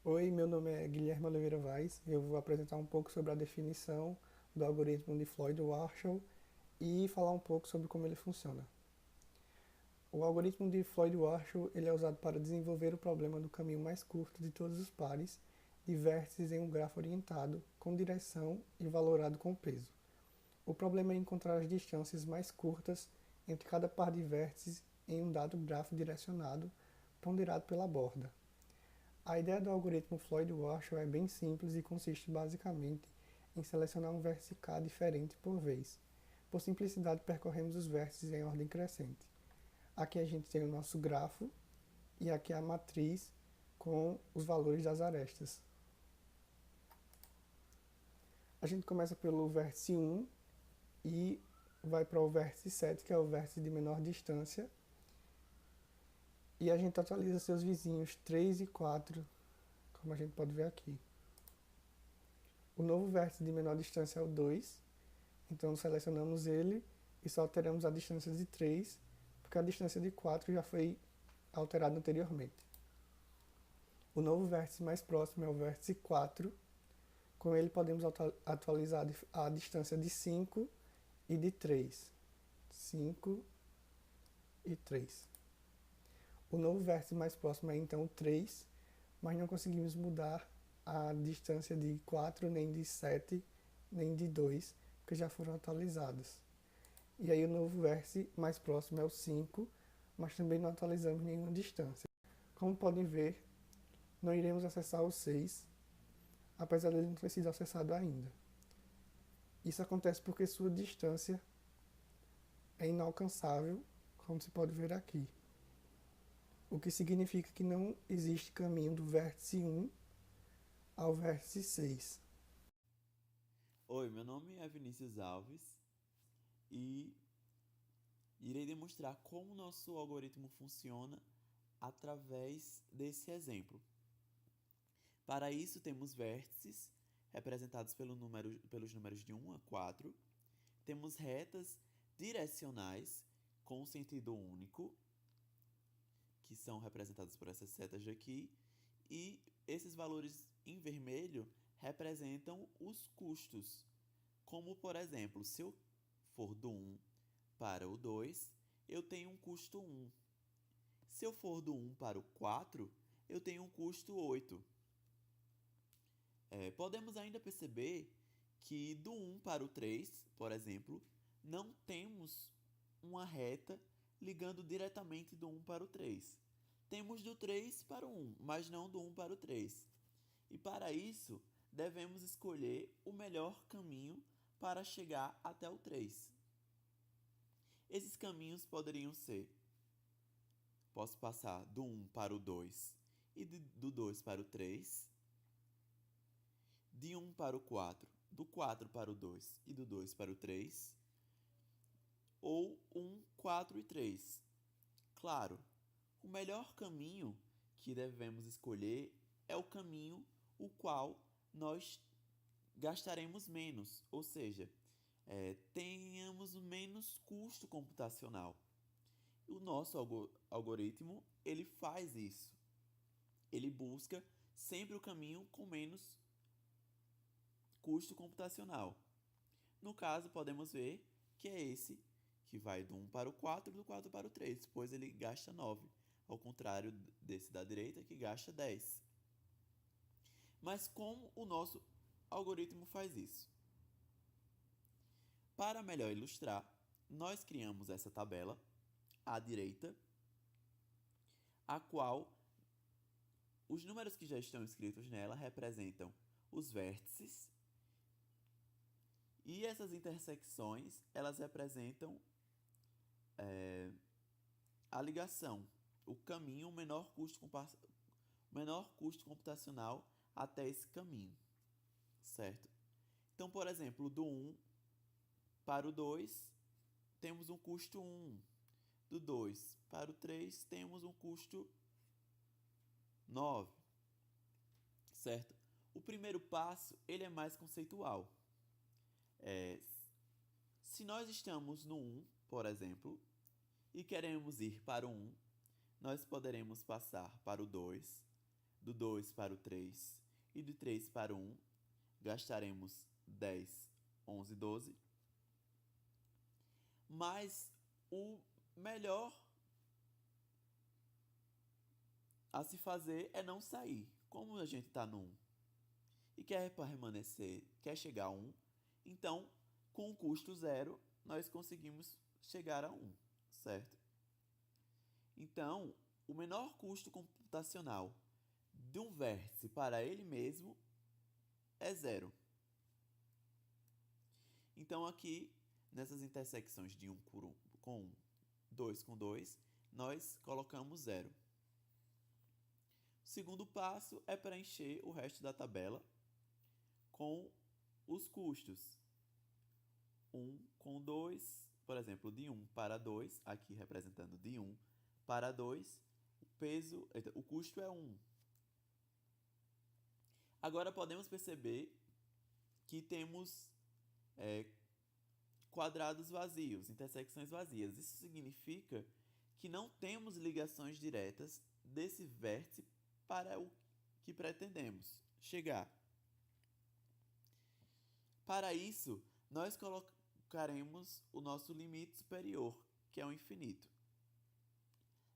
Oi, meu nome é Guilherme Oliveira Vaz. Eu vou apresentar um pouco sobre a definição do algoritmo de Floyd-Warshall e falar um pouco sobre como ele funciona. O algoritmo de Floyd-Warshall ele é usado para desenvolver o problema do caminho mais curto de todos os pares de vértices em um grafo orientado com direção e valorado com peso. O problema é encontrar as distâncias mais curtas entre cada par de vértices em um dado grafo direcionado, ponderado pela borda. A ideia do algoritmo Floyd-Warshall é bem simples e consiste basicamente em selecionar um vértice K diferente por vez. Por simplicidade, percorremos os vértices em ordem crescente. Aqui a gente tem o nosso grafo e aqui a matriz com os valores das arestas. A gente começa pelo vértice 1 e vai para o vértice 7, que é o vértice de menor distância. E a gente atualiza seus vizinhos 3 e 4, como a gente pode ver aqui. O novo vértice de menor distância é o 2, então selecionamos ele e só alteramos a distância de 3, porque a distância de 4 já foi alterada anteriormente. O novo vértice mais próximo é o vértice 4, com ele podemos atualizar a distância de 5 e de 3. 5 e 3. O novo vértice mais próximo é então o 3, mas não conseguimos mudar a distância de 4, nem de 7, nem de 2, porque já foram atualizadas. E aí o novo vértice mais próximo é o 5, mas também não atualizamos nenhuma distância. Como podem ver, não iremos acessar o 6, apesar dele não ter sido acessado ainda. Isso acontece porque sua distância é inalcançável, como se pode ver aqui. O que significa que não existe caminho do vértice 1 ao vértice 6. Oi, meu nome é Vinícius Alves e irei demonstrar como o nosso algoritmo funciona através desse exemplo. Para isso, temos vértices representados pelos números de 1 a 4, temos retas direcionais com sentido único, que são representadas por essas setas aqui, e esses valores em vermelho representam os custos. Como, por exemplo, se eu for do 1 para o 2, eu tenho um custo 1. Se eu for do 1 para o 4, eu tenho um custo 8. Podemos ainda perceber que do 1 para o 3, por exemplo, não temos uma reta ligando diretamente do 1 para o 3. Temos do 3 para o 1, mas não do 1 para o 3. E para isso, devemos escolher o melhor caminho para chegar até o 3. Esses caminhos poderiam ser: posso passar do 1 para o 2 e do 2 para o 3, de 1 para o 4, do 4 para o 2 e do 2 para o 3, ou 1, 4 e 3. Claro, o melhor caminho que devemos escolher é o caminho o qual nós gastaremos menos, ou seja, tenhamos menos custo computacional. O nosso algoritmo ele faz isso. Ele busca sempre o caminho com menos custo computacional. No caso, podemos ver que é esse que vai do 1 para o 4 e do 4 para o 3, pois ele gasta 9, ao contrário desse da direita que gasta 10. Mas como o nosso algoritmo faz isso? Para melhor ilustrar, nós criamos essa tabela à direita, a qual os números que já estão escritos nela representam os vértices e essas intersecções elas representam a ligação, o caminho, menor custo computacional até esse caminho, certo? Então, por exemplo, do 1 para o 2, temos um custo 1. Do 2 para o 3, temos um custo 9, certo? O primeiro passo, ele é mais conceitual. É, se nós estamos no 1, por exemplo, e queremos ir para o 1, nós poderemos passar para o 2, do 2 para o 3 e do 3 para o 1, gastaremos 10, 11, 12. Mas o melhor a se fazer é não sair. Como a gente está no 1 e quer permanecer, quer chegar a 1, então, com o custo 0, nós conseguimos chegar a 1, certo? Então, o menor custo computacional de um vértice para ele mesmo é 0. Então, aqui, nessas intersecções de 1 com 1, 2 com 2, nós colocamos 0. O segundo passo é preencher o resto da tabela com os custos. 1 com 2, por exemplo, de 1 para 2, aqui representando de 1 para 2, o custo é 1. Agora podemos perceber que temos quadrados vazios, intersecções vazias. Isso significa que não temos ligações diretas desse vértice para o que pretendemos chegar. Para isso, nós colocaremos o nosso limite superior, que é o infinito.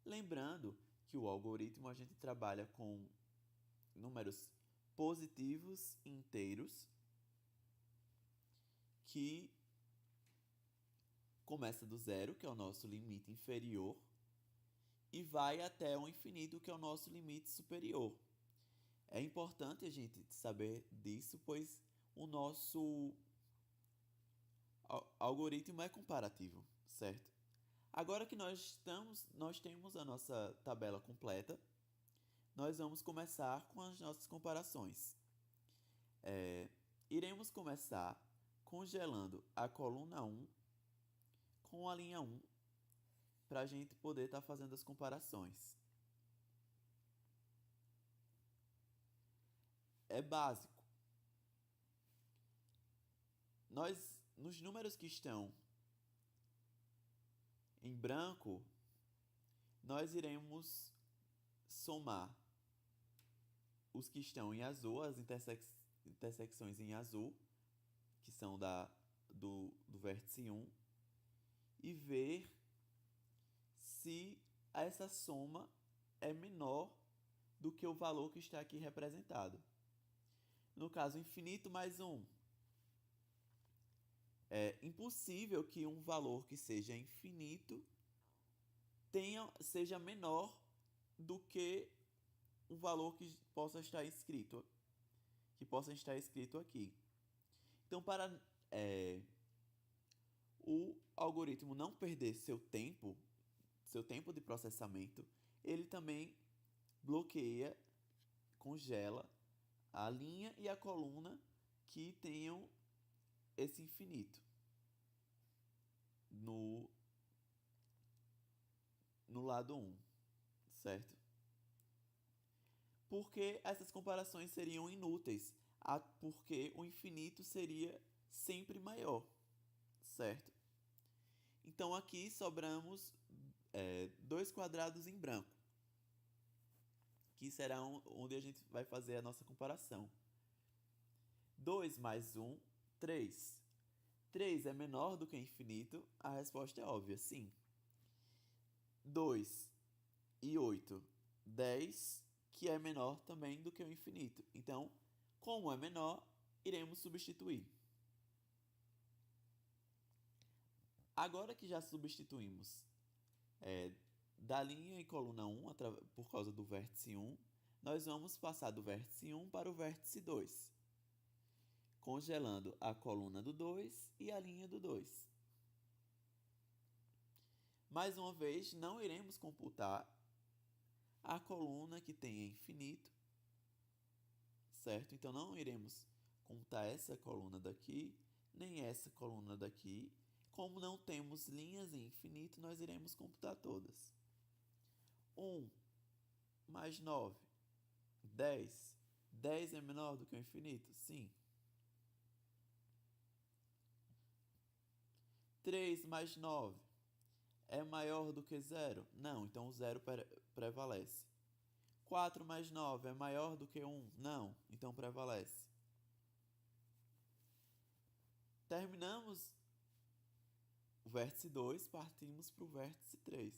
Lembrando que o algoritmo a gente trabalha com números positivos e inteiros, que começa do 0, que é o nosso limite inferior, e vai até o infinito, que é o nosso limite superior. É importante a gente saber disso, pois o nosso algoritmo é comparativo, certo? Agora que nós temos a nossa tabela completa, nós vamos começar com as nossas comparações. Iremos começar congelando a coluna 1 com a linha 1, para a gente poder estar fazendo as comparações. É básico. Nos números que estão em branco, nós iremos somar os que estão em azul, as intersecções em azul, que são do vértice 1, e ver se essa soma é menor do que o valor que está aqui representado. No caso, infinito mais 1. É impossível que um valor que seja infinito seja menor do que um valor que possa estar escrito aqui. Então, para o algoritmo não perder seu tempo de processamento, ele também bloqueia, congela a linha e a coluna que tenham esse infinito no lado 1, certo? Porque essas comparações seriam inúteis, porque o infinito seria sempre maior, certo? Então aqui sobramos 2 quadrados em branco, que será onde a gente vai fazer a nossa comparação. 2 mais 1, 3. 3 é menor do que infinito? A resposta é óbvia, sim. 2 e 8, 10, que é menor também do que o infinito. Então, como é menor, iremos substituir. Agora que já substituímos da linha e coluna 1 por causa do vértice 1, nós vamos passar do vértice 1 para o vértice 2, congelando a coluna do 2 e a linha do 2. Mais uma vez, não iremos computar a coluna que tem infinito, certo? Então, não iremos computar essa coluna daqui, nem essa coluna daqui. Como não temos linhas em infinito, nós iremos computar todas. 1 mais 9, 10. 10 é menor do que o infinito? Sim. 3 mais 9 é maior do que 0? Não, então o 0 prevalece. 4 mais 9 é maior do que 1? Não, então prevalece. Terminamos o vértice 2, partimos para o vértice 3.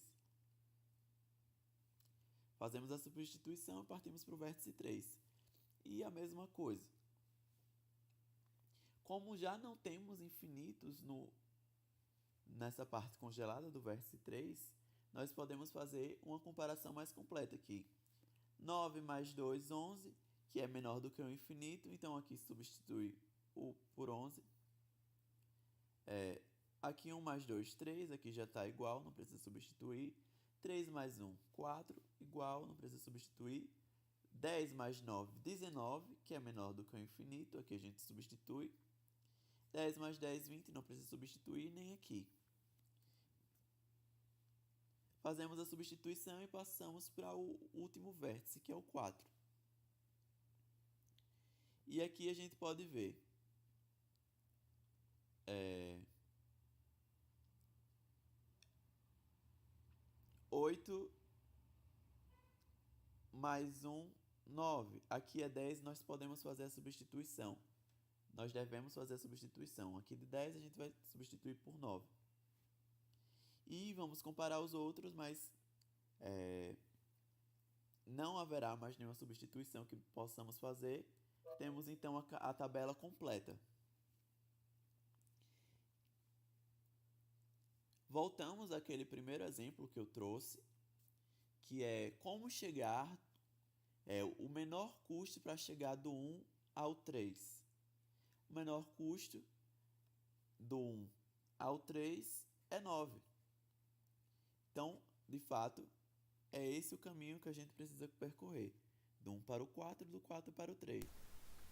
Fazemos a substituição e partimos para o vértice 3. E a mesma coisa. Como já não temos infinitos nessa parte congelada do vértice 3, nós podemos fazer uma comparação mais completa aqui. 9 mais 2, 11, que é menor do que o infinito, então aqui substitui o por 11. Aqui 1 mais 2, 3, aqui já está igual, não precisa substituir. 3 mais 1, 4, igual, não precisa substituir. 10 mais 9, 19, que é menor do que o infinito, aqui a gente substitui. 10 mais 10, 20, não precisa substituir nem aqui. Fazemos a substituição e passamos para o último vértice, que é o 4. E aqui a gente pode ver 8 mais 1, 9. Aqui é 10, nós podemos fazer a substituição. Nós devemos fazer a substituição. Aqui de 10 a gente vai substituir por 9. E vamos comparar os outros, mas não haverá mais nenhuma substituição que possamos fazer. Temos então a tabela completa. Voltamos àquele primeiro exemplo que eu trouxe, que é como chegar, o menor custo para chegar do 1 ao 3. O menor custo do 1 ao 3 é 9. Então, de fato, é esse o caminho que a gente precisa percorrer. Do 1 para o 4 e do 4 para o 3.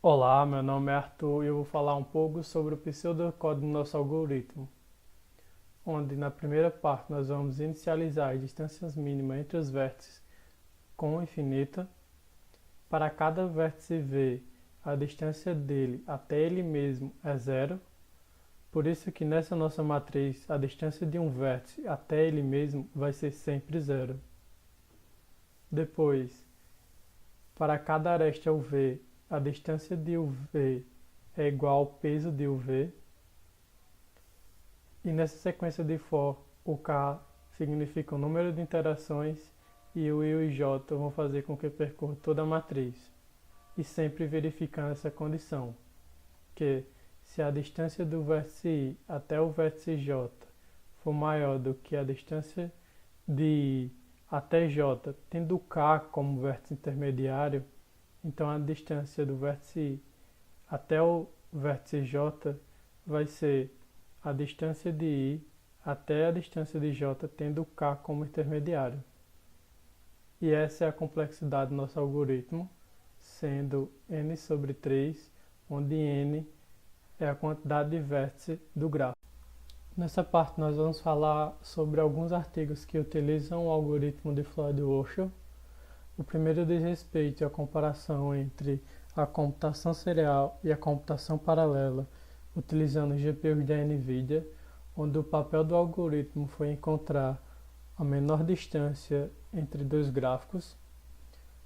Olá, meu nome é Arthur e eu vou falar um pouco sobre o pseudocódigo do nosso algoritmo, onde na primeira parte nós vamos inicializar as distâncias mínimas entre os vértices com infinita. Para cada vértice V, a distância dele até ele mesmo é 0. Por isso que nessa nossa matriz, a distância de um vértice até ele mesmo vai ser sempre 0. Depois, para cada aresta UV, a distância de UV é igual ao peso de UV. E nessa sequência de for, o K significa o número de interações e o I e o J vão fazer com que percorra toda a matriz. E sempre verificando essa condição, que se a distância do vértice I até o vértice J for maior do que a distância de I até J, tendo K como vértice intermediário, então a distância do vértice I até o vértice J vai ser a distância de I até a distância de J, tendo K como intermediário. E essa é a complexidade do nosso algoritmo, sendo n sobre 3, onde n é a quantidade de vértices do gráfico. Nessa parte nós vamos falar sobre alguns artigos que utilizam o algoritmo de Floyd-Warshall. O primeiro diz respeito à comparação entre a computação serial e a computação paralela, utilizando GPUs da NVIDIA, onde o papel do algoritmo foi encontrar a menor distância entre dois gráficos.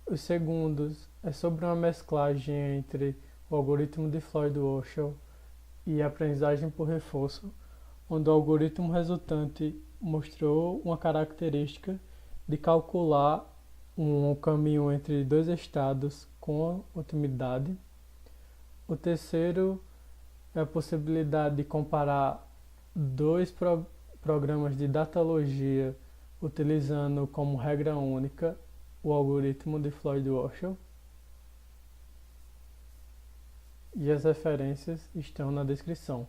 O segundo é sobre uma mesclagem entre o algoritmo de Floyd-Warshall e a aprendizagem por reforço, onde o algoritmo resultante mostrou uma característica de calcular um caminho entre dois estados com otimidade. O terceiro é a possibilidade de comparar dois programas de datalogia utilizando como regra única o algoritmo de Floyd-Warshall. E as referências estão na descrição.